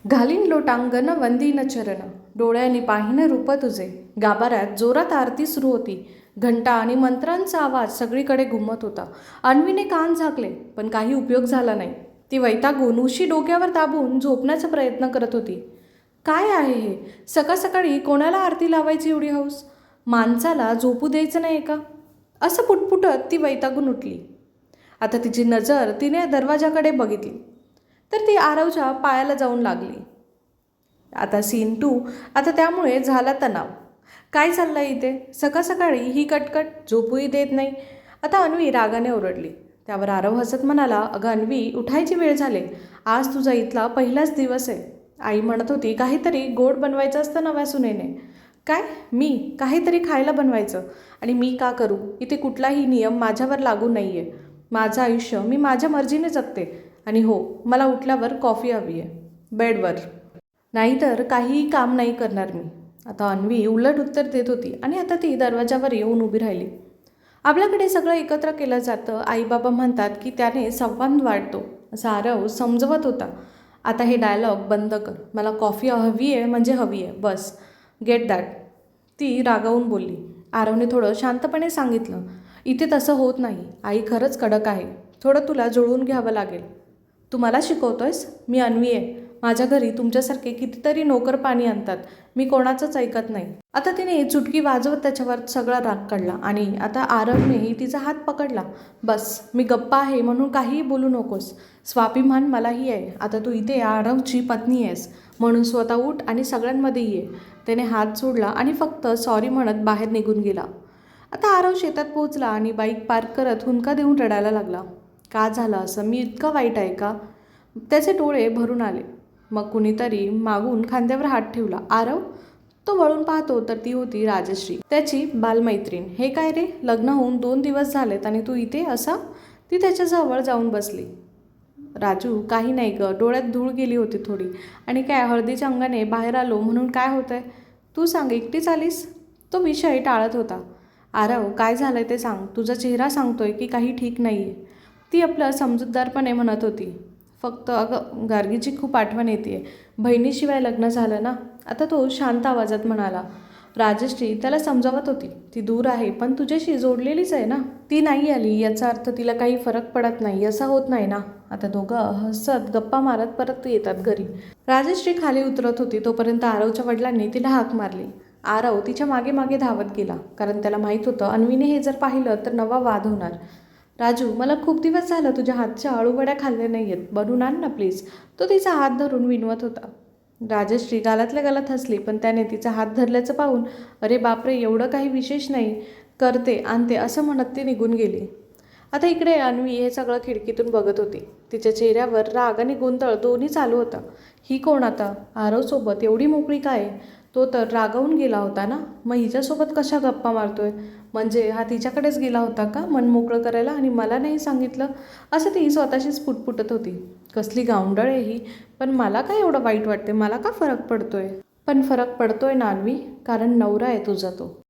घालीन लोटांगण वंदीन चरण, डोळ्यांनी पाहिन रूप तुझे. गाभाऱ्यात जोरात आरती सुरू होती. घंटा आणि मंत्रांचा आवाज सगळीकडे घुमत होता. अन्वीने कान झाकले, पण काही उपयोग झाला नाही. ती वैतागून उशी डोक्यावर दाबून झोपण्याचा प्रयत्न करत होती. काय आहे हे? सकाळ सकाळी कोणाला आरती लावायची एवढी हौस? माणसाला झोपू द्यायचं नाही का? असं पुटपुटत ती वैतागून उठली. आता तिची नजर तिने दरवाजाकडे बघितली, तर ती आरवच्या पायाला जाऊन लागली. आता सीन 2. आता त्यामुळे झाला तणाव. काय चाललंय इथे? सकाळ सकाळी ही कटकट, झोपूही देत नाही. आता अन्वी रागाने ओरडली. त्यावर आरव हसत म्हणाला, अगं अन्वी, उठायची वेळ झाली. आज तुझा इथला पहिलाच दिवस आहे. आई म्हणत होती काहीतरी गोड बनवायचं असतं नव्या सुनेने. काय? मी काहीतरी खायला बनवायचं? आणि मी का करू? इथे कुठलाही नियम माझ्यावर लागू नाही आहे. माझं आयुष्य मी माझ्या मर्जीने जगते. आणि हो, मला उठल्यावर कॉफी हवी आहे, बेडवर. नाहीतर काहीही काम नाही करणार मी. आता अन्वी उलट उत्तर देत होती आणि आता ती दरवाजावर येऊन उभी राहिली. आपल्याकडे सगळं एकत्र केलं जातं. आईबाबा म्हणतात की त्याने संवाद वाढतो, असं आरव समजवत होता. आता हे डायलॉग बंद कर. मला कॉफी हवी आहे म्हणजे हवी आहे, बस. Get that. ती रागावून बोलली. आरवने थोडं शांतपणे सांगितलं, इथे तसं होत नाही. आई खरंच कडक आहे. थोडं तुला जुळवून घ्यावं लागेल. तू मला शिकवतोयस? मी अन्वी आहे. माझ्या घरी तुमच्यासारखे कितीतरी नोकर पाणी आणतात. मी कोणाचंच ऐकत नाही. आता तिने चुटकी वाजवत त्याच्यावर सगळा राग काढला आणि आता आरवनेही तिचा हात पकडला. बस, मी गप्पा आहे म्हणून काहीही बोलू नकोस. स्वाभिमान मलाही आहे. आता तू इथे आरवची पत्नी आहेस म्हणून स्वतः उठ आणि सगळ्यांमध्ये ये. त्याने हात सोडला आणि फक्त सॉरी म्हणत बाहेर निघून गेला. आता आरव शेतात पोहोचला आणि बाईक पार्क करत हुंदका देऊन रडायला लागला. का झालं असं? मी इतका वाईट आहे का? त्याचे डोळे भरून आले. मग कुणीतरी मागून खांद्यावर हात ठेवला. आरव? तो वळून पाहतो तर ती होती राजश्री, त्याची बालमैत्रीण. हे काय रे, लग्न होऊन 2 दिवस झालेत आणि तू इथे असा? ती त्याच्याजवळ जाऊन बसली. राजू, काही नाही ग, डोळ्यात धूळ गेली होती थोडी. आणि काय, हळदीच्या अंगाने बाहेर आलो म्हणून काय होतंय? तू सांग, एकटीच आलीस? तो विषय टाळत होता. आरव, काय झालंय ते सांग. तुझा चेहरा सांगतोय की काही ठीक नाही आहे. ती आपलं समजूतदारपणे म्हणत होती. फक्त अगं, गार्गीची खूप आठवण येते. बहिणीशिवाय लग्न झालं ना. आता तो शांत आवाजात म्हणाला. राजश्री त्याला समजावत होती. ती दूर आहे पण तुझ्याशी जोडलेलीच आहे ना. ती नाही आली याचा अर्थ तिला काही फरक पडत नाही असं होत नाही ना. आता दोघं हसत गप्पा मारत परत येतात घरी. राजश्री खाली उतरत होती तोपर्यंत आरवच्या वडिलांनी तिला हाक मारली. आरव तिच्या मागे मागे धावत गेला, कारण त्याला माहीत होतं अन्वीने हे जर पाहिलं तर नवा वाद होणार. राजू, मला खूप दिवस झालं तुझ्या हातच्या आळूवड्या खाल्ल्या नाही आहेत, बनवून आण ना प्लीज. तो तिचा हात धरून विनवत होता. राजश्री गालातल्या गालात हसली, पण त्याने तिचा हात धरल्याचं पाहून, अरे बापरे, एवढं काही विशेष नाही, करते आणते असं म्हणत ती निघून गेली. आता इकडे अन्वी हे सगळं खिडकीतून बघत होती. तिच्या चेहऱ्यावर राग आणि गोंधळ दोन्ही चालू होता. ही कोण आता? आरवसोबत एवढी मोकळी काय? तो तर रागावून गेला होता ना. मग हिच्यासोबत कशा गप्पा मारतोय? म्हणजे हा तिच्याकडेच गेला होता का मन मोकळं करायला आणि मला नाही सांगितलं? असं ती स्वतःशीच पुटपुटत होती. कसली गावंढळ आहे ही. पण मला काय एवढं वाईट वाटते? मला का फरक पडतोय? पण फरक पडतोय ना अन्वी, कारण नवरा आहे तुझा तो.